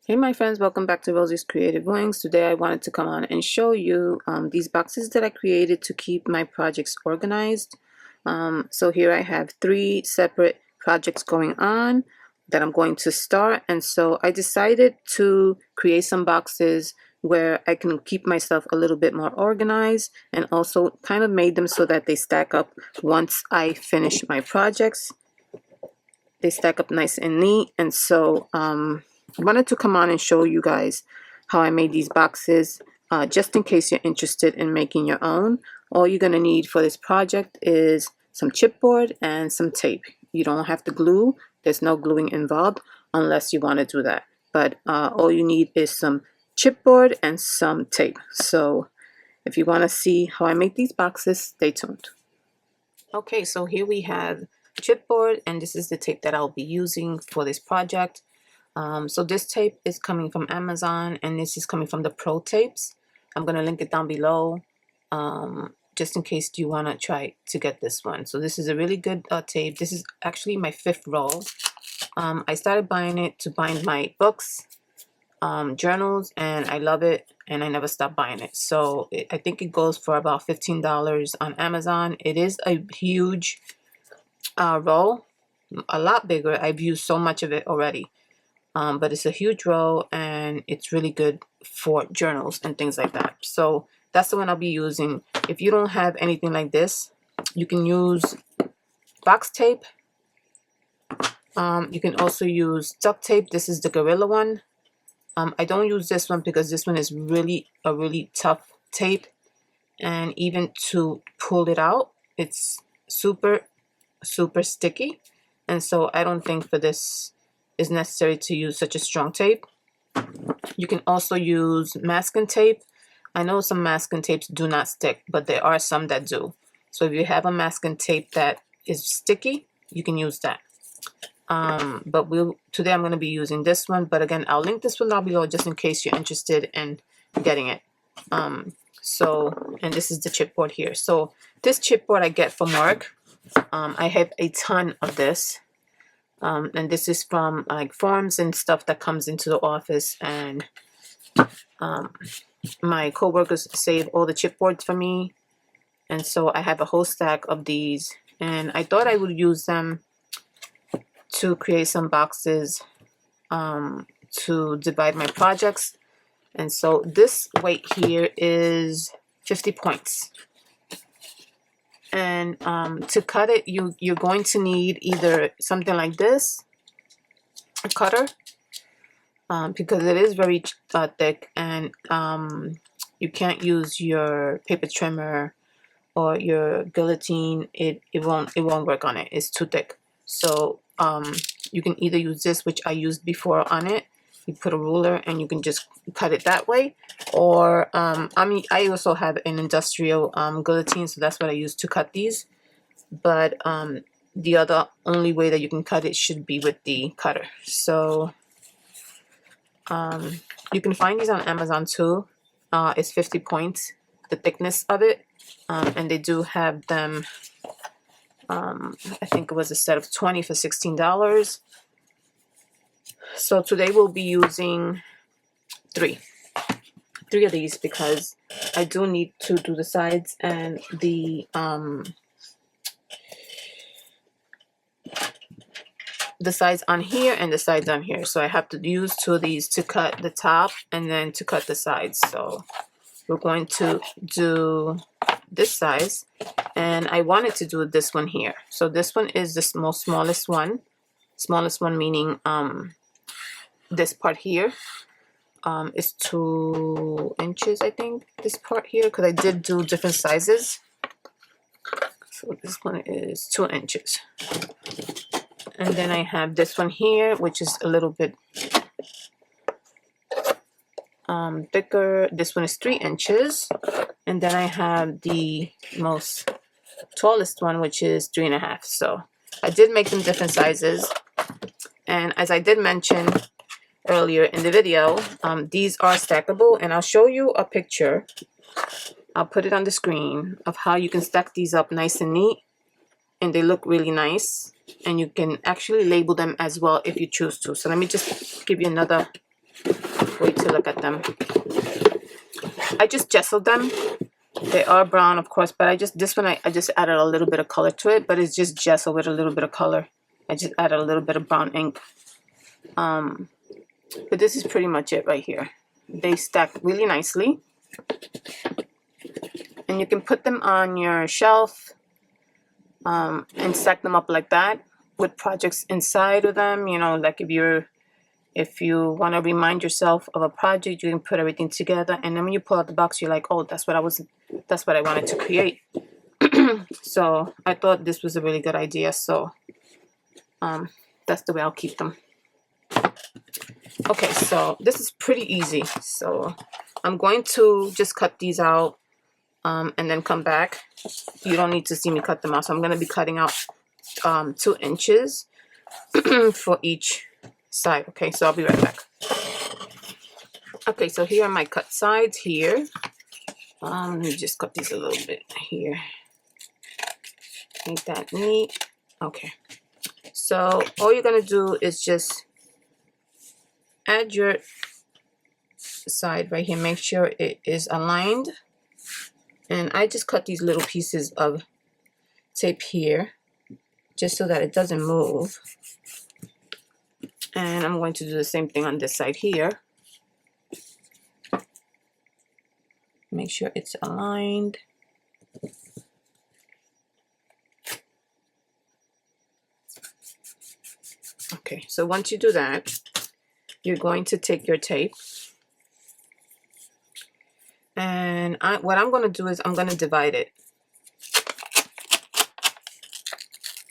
Hey my friends, welcome back to Rosiescreativewings. Today I wanted to come on and show you these boxes that I created to keep my projects organized. So here I have 3 separate projects going on that I'm going to start, and so I decided to create some boxes where I can keep myself a little bit more organized, and also kind of made them so that they stack up once I finish my projects. They stack up nice and neat, and so I wanted to come on and show you guys how I made these boxes, just in case you're interested in making your own. All you're going to need for this project is some chipboard and some tape. You don't have to glue. There's no gluing involved unless you want to do that. But all you need is some chipboard and some tape. So if you want to see how I make these boxes, stay tuned. Okay, so here we have chipboard, and this is the tape that I'll be using for this project. So this tape is coming from Amazon, and this is coming from the ProTapes. I'm going to link it down below, just in case you want to try to get this one. So this is a really good tape. This is actually my 5th roll. I started buying it to bind my books, journals, and I love it, and I never stopped buying it. So I think it goes for about $15 on Amazon. It is a huge roll, a lot bigger. I've used so much of it already. But it's a huge roll, and it's really good for journals and things like that. So that's the one I'll be using. If you don't have anything like this, you can use box tape. You can also use duct tape. This is the Gorilla one. I don't use this one because this one is really a really tough tape, and even to pull it out, it's super sticky, and so I don't think for this is necessary to use such a strong tape. You can also use masking tape. I know some masking tapes do not stick, but there are some that do. So if you have a masking tape that is sticky, you can use that. But today I'm going to be using this one, but again, I'll link this one down below just in case you're interested in getting it. And this is the chipboard here. So this chipboard I get from work. I have a ton of this. And this is from like forms and stuff that comes into the office, and my co-workers save all the chipboards for me, and so I have a whole stack of these, and I thought I would use them to create some boxes to divide my projects. And so this weight here is 50 points. And to cut it, you're going to need either something like this, a cutter, because it is very thick, and you can't use your paper trimmer or your guillotine. It won't work on it. It's too thick. So you can either use this, which I used before on it. You put a ruler and you can just cut it that way, or I also have an industrial guillotine, so that's what I use to cut these. But the only way that you can cut it should be with the cutter. So you can find these on Amazon too. It's 50 points, the thickness of it, and they do have them. I think it was a set of 20 for $16. So today we'll be using three of these because I do need to do the sides and the sides on here and the sides on here. So I have to use 2 of these to cut the top and then to cut the sides. So we're going to do this size, and I wanted to do this one here. So this one is the smallest one. Smallest one meaning this part here is 2 inches, I think, this part here, because I did do different sizes. So this one is 2 inches. And then I have this one here, which is a little bit thicker. This one is 3 inches. And then I have the most tallest one, which is 3.5. So I did make them different sizes. And as I did mention earlier in the video, these are stackable, and I'll show you a picture. I'll put it on the screen of how you can stack these up nice and neat, and they look really nice, and you can actually label them as well if you choose to. So let me just give you another to look at them. I just gessoed them. They are brown, of course, but this one I just added a little bit of color to it, but it's just gesso with a little bit of color. I just added a little bit of brown ink. But this is pretty much it right here. They stack really nicely. And you can put them on your shelf and stack them up like that with projects inside of them. You know, like if you want to remind yourself of a project, you can put everything together, and then when you pull out the box, you're like, oh, that's what I wanted to create. So I thought this was a really good idea. So that's the way I'll keep them. Okay, so this is pretty easy. So I'm going to just cut these out and then come back. You don't need to see me cut them out. So I'm going to be cutting out 2 inches for each side. Okay, so I'll be right back. Okay, so here are my cut sides here. Let me just cut these a little bit here. Ain't that neat? Okay, so all you're gonna do is just add your side right here. Make sure it is aligned. And I just cut these little pieces of tape here just so that it doesn't move. And I'm going to do the same thing on this side here. Make sure it's aligned. Okay, so once you do that, you're going to take your tape. And what I'm going to do is I'm going to divide it.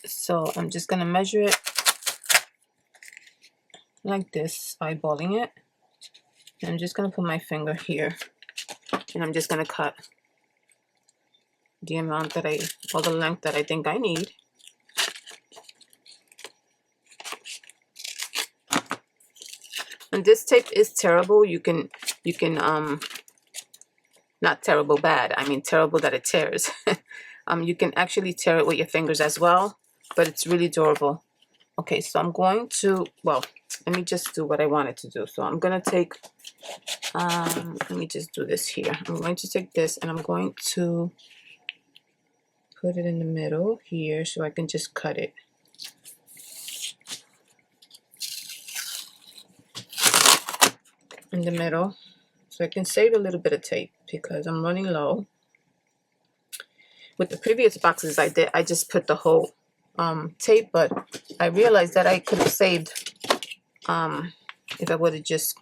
So I'm just going to measure it like this, eyeballing it. And I'm just going to put my finger here. And I'm just going to cut the amount that or the length that I think I need. And this tape is terrible. You can not terrible bad. I mean terrible that it tears. You can actually tear it with your fingers as well, but it's really durable. Okay, so I'm going to, well, let me just do what I wanted to do. So I'm going to take, let me just do this here. I'm going to take this and I'm going to put it in the middle here so I can just cut it. In the middle, so I can save a little bit of tape because I'm running low. With the previous boxes I just put the whole tape, but I realized that I could have saved if I would have just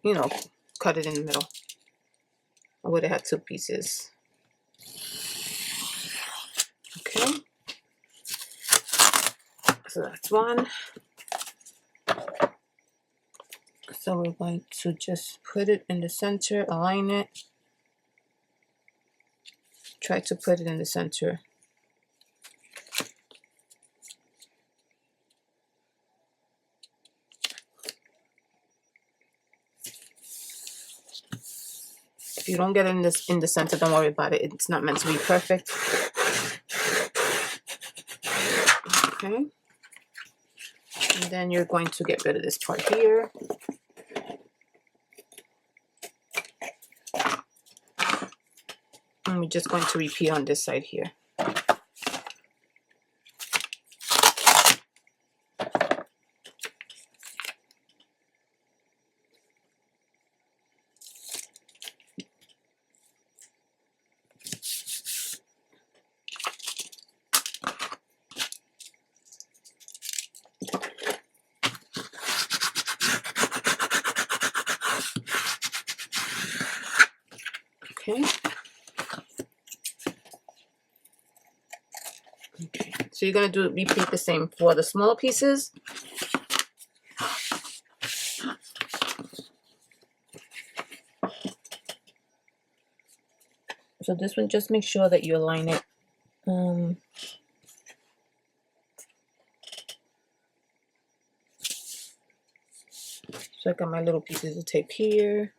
you know, cut it in the middle. I would have had 2 pieces. Okay, so that's one. So we're going to just put it in the center, align it. Try to put it in the center. If you don't get in the center, don't worry about it. It's not meant to be perfect. Okay. And then you're going to get rid of this part here. And we're just going to repeat on this side here. Okay. Okay. So you're going to repeat the same for the smaller pieces. So this one, just make sure that you align it. So I got my little pieces of tape here.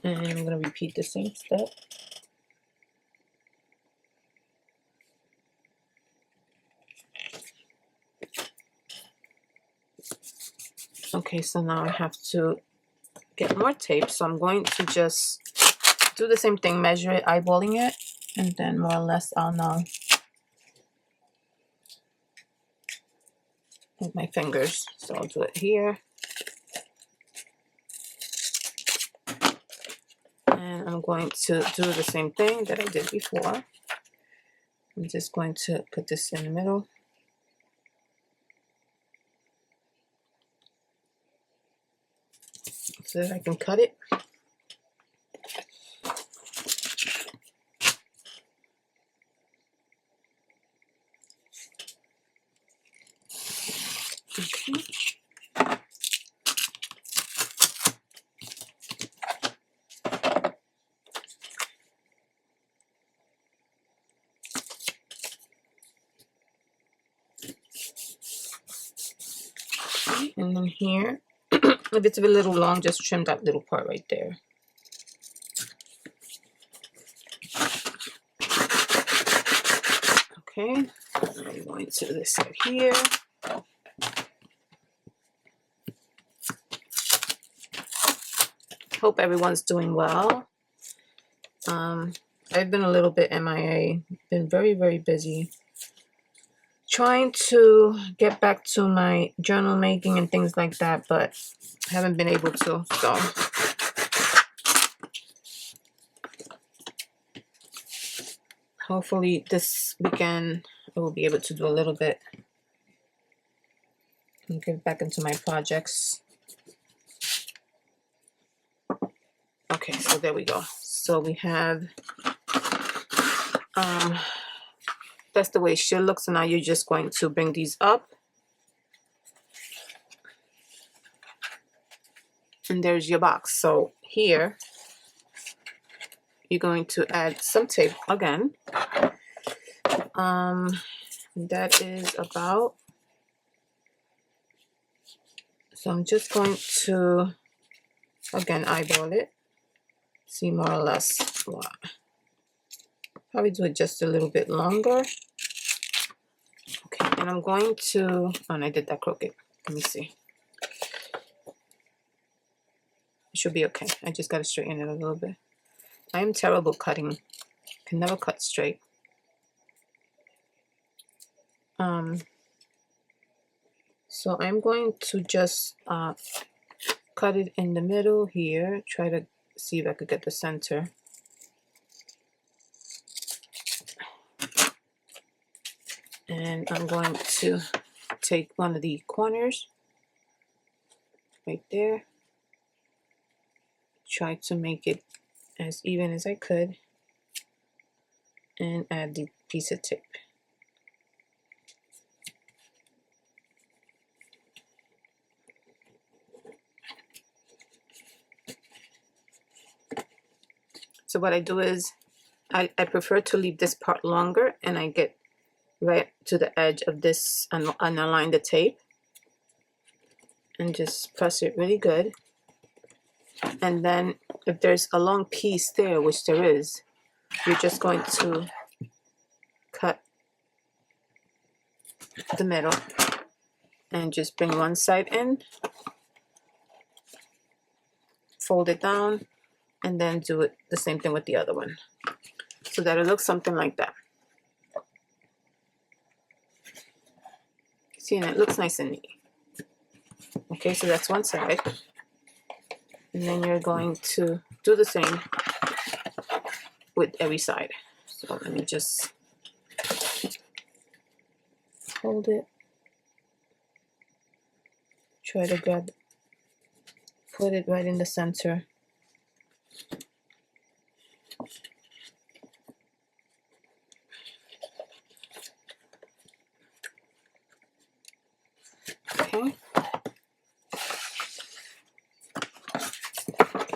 And I'm going to repeat the same step. Okay, so now I have to get more tape, so I'm going to just do the same thing, measure it, eyeballing it, and then more or less I'll know with my fingers. So I'll do it here, and I'm going to do the same thing that I did before. I'm just going to put this in the middle. So that I can cut it. Okay. And then here, if it's a little long, just trim that little part right there. Okay, I'm going to this side here. Hope everyone's doing well. I've been a little bit MIA, been very, very busy trying to get back to my journal making and things like that, but haven't been able to, so hopefully this weekend I will be able to do a little bit and get back into my projects. Okay, so there we go. So we have that's the way it should look. So now you're just going to bring these up, and there's your box. So here you're going to add some tape again. That is about, so I'm just going to again eyeball it, see more or less what. Probably do it just a little bit longer. Okay, and I'm going to, oh, and I did that crooked. Let me see. It should be okay. I just got to straighten it a little bit. I am terrible cutting. Can never cut straight. So I'm going to just cut it in the middle here. Try to see if I could get the center. And I'm going to take one of the corners right there. Try to make it as even as I could. And add the piece of tape. So what I do is I prefer to leave this part longer, and I get right to the edge of this and align the tape and just press it really good. And then if there's a long piece there, which there is, you're just going to cut the middle and just bring one side in, fold it down, and then do it the same thing with the other one, so that it looks something like that. See, and it looks nice and neat. Okay, so that's one side. And then you're going to do the same with every side. So let me just hold it. Try to grab, put it right in the center. Okay.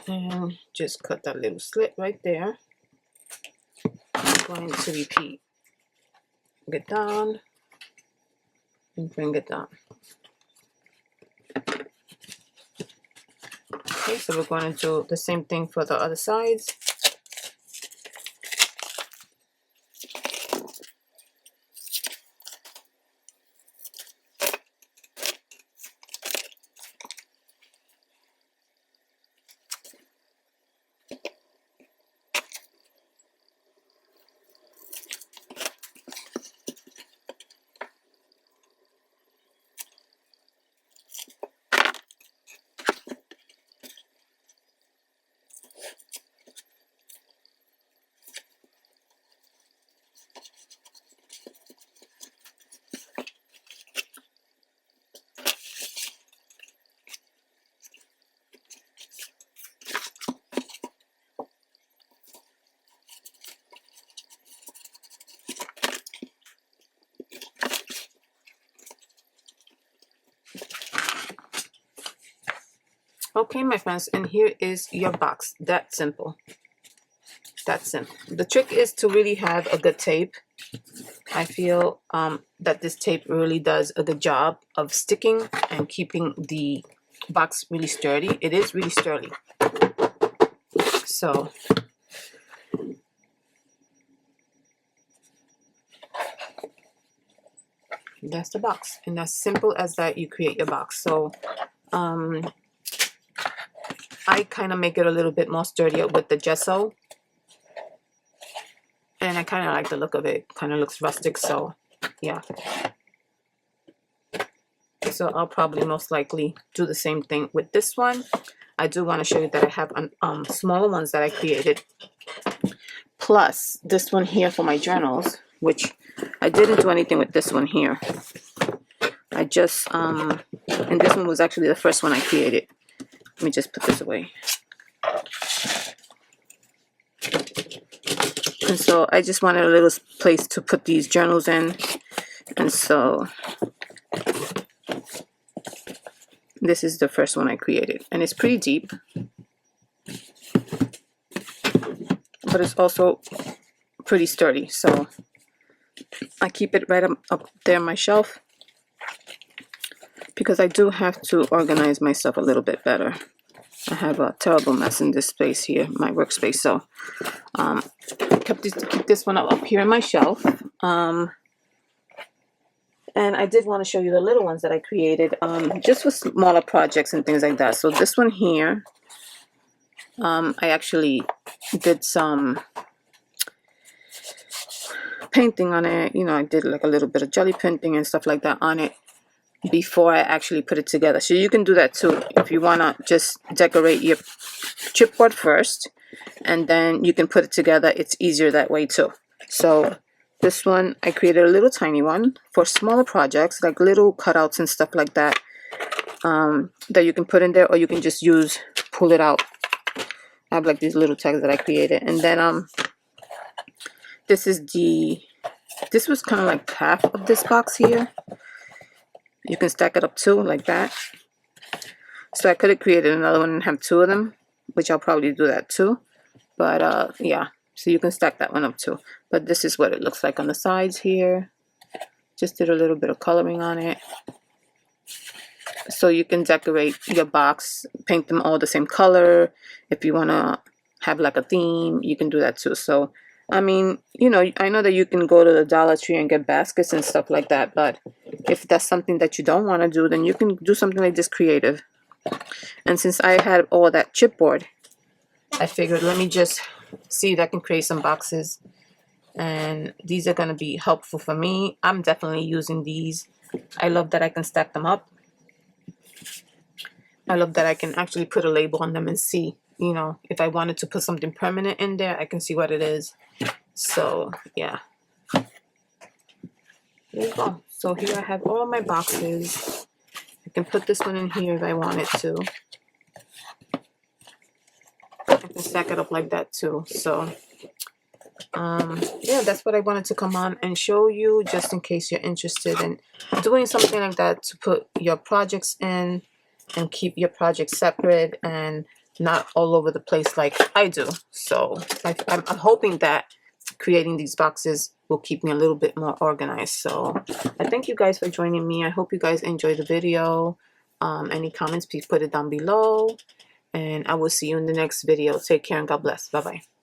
And just cut that little slit right there. I'm going to repeat. Get down and bring it down. Okay, so we're going to do the same thing for the other sides. Okay, my friends, and here is your box. That simple. That's simple. The trick is to really have a good tape. I feel that this tape really does a good job of sticking and keeping the box really sturdy. It is really sturdy. So that's the box, and as simple as that, you create your box. So I kind of make it a little bit more sturdier with the gesso, and I kind of like the look of it. Kind of looks rustic, so yeah. So I'll probably most likely do the same thing with this one. I do want to show you that I have smaller ones that I created, plus this one here for my journals, which I didn't do anything with this one here. I just and this one was actually the first one I created. Let me just put this away. And so I just wanted a little place to put these journals in, and so this is the first one I created, and it's pretty deep, but it's also pretty sturdy. So I keep it right up there on my shelf because I do have to organize my stuff a little bit better. I have a terrible mess in this space here, my workspace. So keep this one up here on my shelf. And I did want to show you the little ones that I created just for smaller projects and things like that. So this one here, I actually did some painting on it. You know, I did like a little bit of jelly painting and stuff like that on it before I actually put it together. So you can do that too if you want to just decorate your chipboard first, and then you can put it together. It's easier that way too. So this one, I created a little tiny one for smaller projects, like little cutouts and stuff like that, that you can put in there, or you can just pull it out. I have like these little tags that I created. And then this was kind of like half of this box here. You can stack it up too, like that. So I could have created another one and have two of them, which I'll probably do that too. But yeah, so you can stack that one up too. But this is what it looks like on the sides here. Just did a little bit of coloring on it. So you can decorate your box, paint them all the same color. If you want to have like a theme, you can do that too. So I mean, you know, I know that you can go to the Dollar Tree and get baskets and stuff like that, but if that's something that you don't want to do, then you can do something like this creative. And since I had all that chipboard, I figured let me just see if I can create some boxes, and these are going to be helpful for me. I'm definitely using these. I love that I can stack them up. I love that I can actually put a label on them and see, you know, if I wanted to put something permanent in there, I can see what it is. So yeah, there you go. So here I have all my boxes. I can put this one in here if I wanted to. I can stack it up like that too. So yeah, that's what I wanted to come on and show you, just in case you're interested in doing something like that to put your projects in and keep your projects separate and not all over the place like I do. So I'm hoping that creating these boxes will keep me a little bit more organized. So I thank you guys for joining me. I hope you guys enjoyed the video. Any comments, please put it down below, and I will see you in the next video. Take care and God bless. Bye bye.